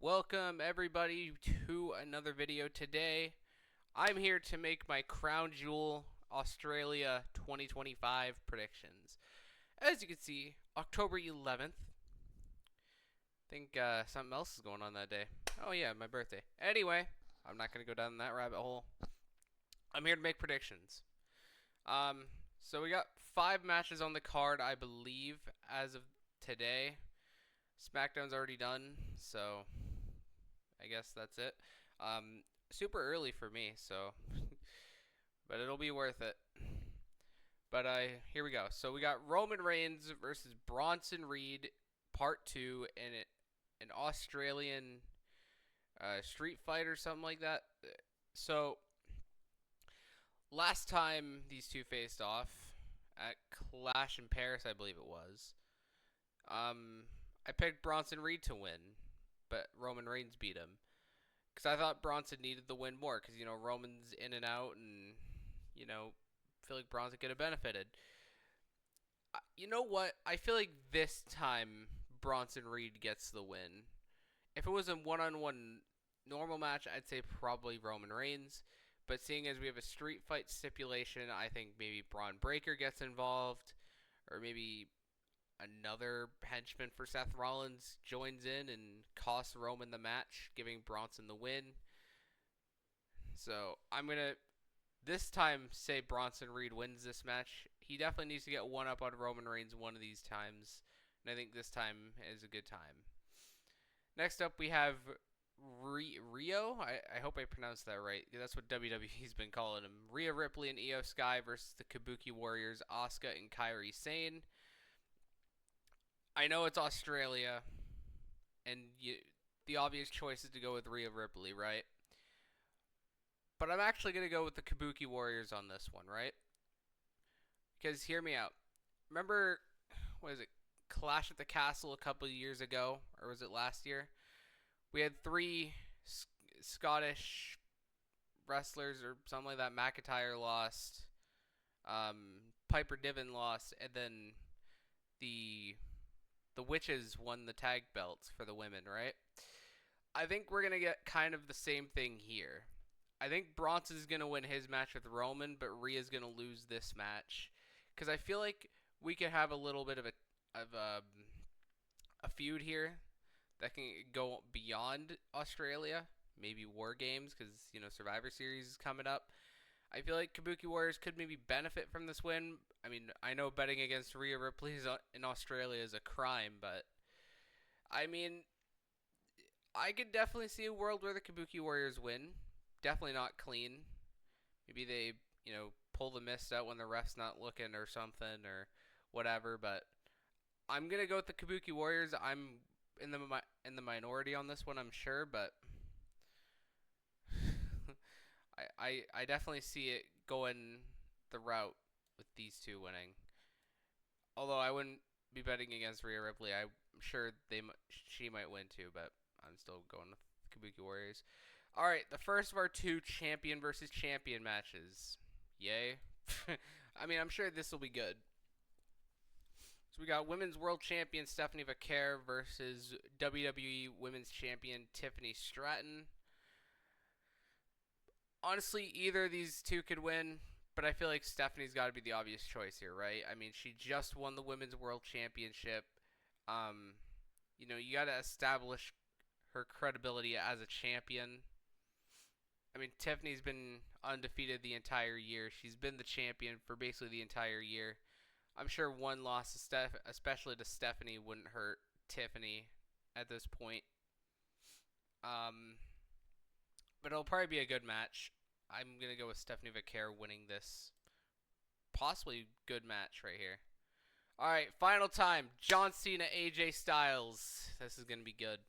Welcome everybody to another video. Today I'm here to make my Crown Jewel Australia 2025 predictions. As you can see, October 11th. I think something else is going on that day. Oh yeah, my birthday. Anyway, I'm not going to go down that rabbit hole. I'm here to make predictions. So we got 5 matches on the card, I believe, as of today. SmackDown's already done, so I guess that's it. Super early for me, so but it'll be worth it. But here we go. So we got Roman Reigns versus Bronson Reed, Part 2, in an Australian street fight or something like that. So last time these two faced off at Clash in Paris, I believe it was. I picked Bronson Reed to win, but Roman Reigns beat him. Because I thought Bronson needed the win more. Because, Roman's in and out. And, I feel like Bronson could have benefited. You know what? I feel like this time Bronson Reed gets the win. If it was a one-on-one normal match, I'd say probably Roman Reigns. But seeing as we have a street fight stipulation, I think maybe Braun Breaker gets involved. Or maybe another henchman for Seth Rollins joins in and costs Roman the match, giving Bronson the win. So I'm going to this time say Bronson Reed wins this match. He definitely needs to get one up on Roman Reigns one of these times. And I think this time is a good time. Next up we have Rio. I hope I pronounced that right. That's what WWE's been calling him. Rhea Ripley and Io Sky versus the Kabuki Warriors, Asuka and Kairi Sane. I know it's Australia, and the obvious choice is to go with Rhea Ripley, right? But I'm actually going to go with the Kabuki Warriors on this one, right? Because hear me out. Remember, what is it, Clash at the Castle a couple of years ago? Or was it last year? We had 3 Scottish wrestlers or something like that. McIntyre lost. Piper Niven lost. And then the Witches won the tag belts for the women, right? I think we're going to get kind of the same thing here. I think Bronson's going to win his match with Roman, but Rhea's going to lose this match. Because I feel like we could have a little bit of a feud here that can go beyond Australia. Maybe War Games, because, Survivor Series is coming up. I feel like Kabuki Warriors could maybe benefit from this win. I mean, I know betting against Rhea Ripley in Australia is a crime, but I mean, I could definitely see a world where the Kabuki Warriors win. Definitely not clean. Maybe they, pull the mist out when the ref's not looking or something or whatever, but I'm going to go with the Kabuki Warriors. I'm in the minority on this one, I'm sure, but I definitely see it going the route with these two winning. Although I wouldn't be betting against Rhea Ripley. I'm sure she might win too, but I'm still going with Kabuki Warriors. All right, the first of our 2 champion versus champion matches. Yay. I mean, I'm sure this will be good. So we got Women's World Champion Stephanie Vaquer versus WWE Women's Champion Tiffany Stratton. Honestly, either of these two could win, but I feel like Stephanie's got to be the obvious choice here, right? I mean, she just won the Women's World Championship. You got to establish her credibility as a champion. I mean, Tiffany's been undefeated the entire year. She's been the champion for basically the entire year. I'm sure one loss, especially to Stephanie, wouldn't hurt Tiffany at this point. But it'll probably be a good match. I'm going to go with Stephanie Vaquer winning this possibly good match right here. All right, final time. John Cena, AJ Styles. This is going to be good.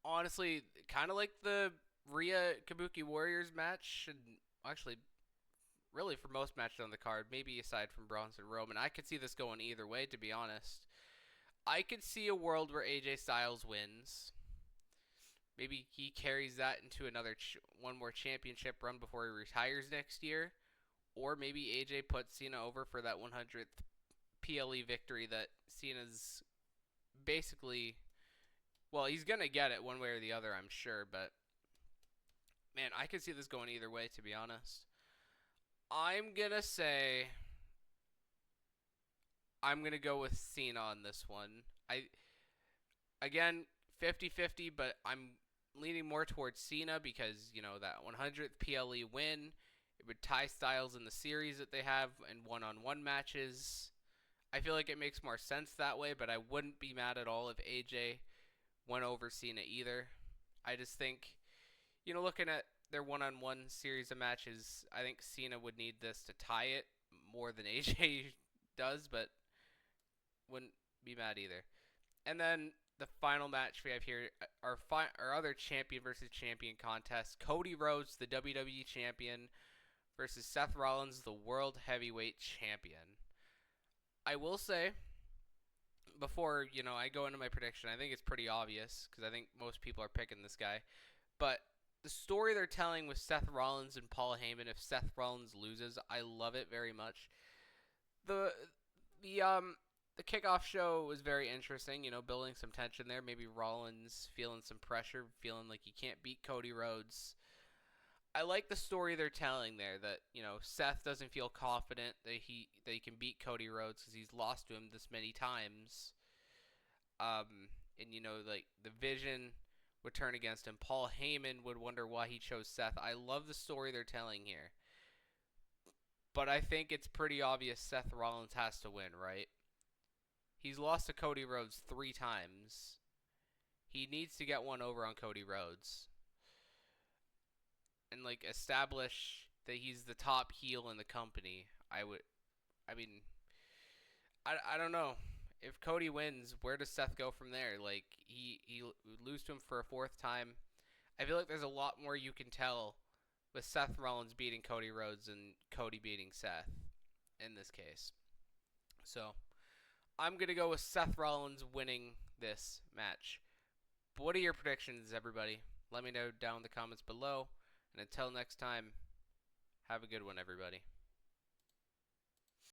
Honestly, kind of like the Rhea Kabuki Warriors match, and actually, really for most matches on the card, maybe aside from Bronson Roman, I could see this going either way, to be honest. I could see a world where AJ Styles wins. Maybe he carries that into one more championship run before he retires next year. Or maybe AJ puts Cena over for that 100th PLE victory that Cena's basically Well, he's gonna get it one way or the other, I'm sure. But man, I could see this going either way, to be honest. I'm gonna say I'm gonna go with Cena on this one. I again 50-50, but I'm leaning more towards Cena because that 100th PLE win. It would tie Styles in the series that they have in one-on-one matches. I feel like it makes more sense that way, but I wouldn't be mad at all if AJ went over Cena either. I just think, looking at their one-on-one series of matches, I think Cena would need this to tie it more than AJ does, but wouldn't be mad either. And then the final match we have here, our other champion versus champion contest: Cody Rhodes, the WWE champion, versus Seth Rollins, the World Heavyweight Champion. I will say, before I go into my prediction, I think it's pretty obvious because I think most people are picking this guy. But the story they're telling with Seth Rollins and Paul Heyman, if Seth Rollins loses, I love it very much. The the the kickoff show was very interesting, building some tension there. Maybe Rollins feeling some pressure, feeling like he can't beat Cody Rhodes. I like the story they're telling there that, Seth doesn't feel confident that he can beat Cody Rhodes because he's lost to him this many times. And like the vision would turn against him. Paul Heyman would wonder why he chose Seth. I love the story they're telling here. But I think it's pretty obvious Seth Rollins has to win, right? He's lost to Cody Rhodes 3 times. He needs to get one over on Cody Rhodes and like establish that he's the top heel in the company. I don't know. If Cody wins, where does Seth go from there? Like he would lose to him for a 4th time. I feel like there's a lot more you can tell with Seth Rollins beating Cody Rhodes and Cody beating Seth in this case. So I'm going to go with Seth Rollins winning this match. But what are your predictions, everybody? Let me know down in the comments below. And until next time, have a good one, everybody.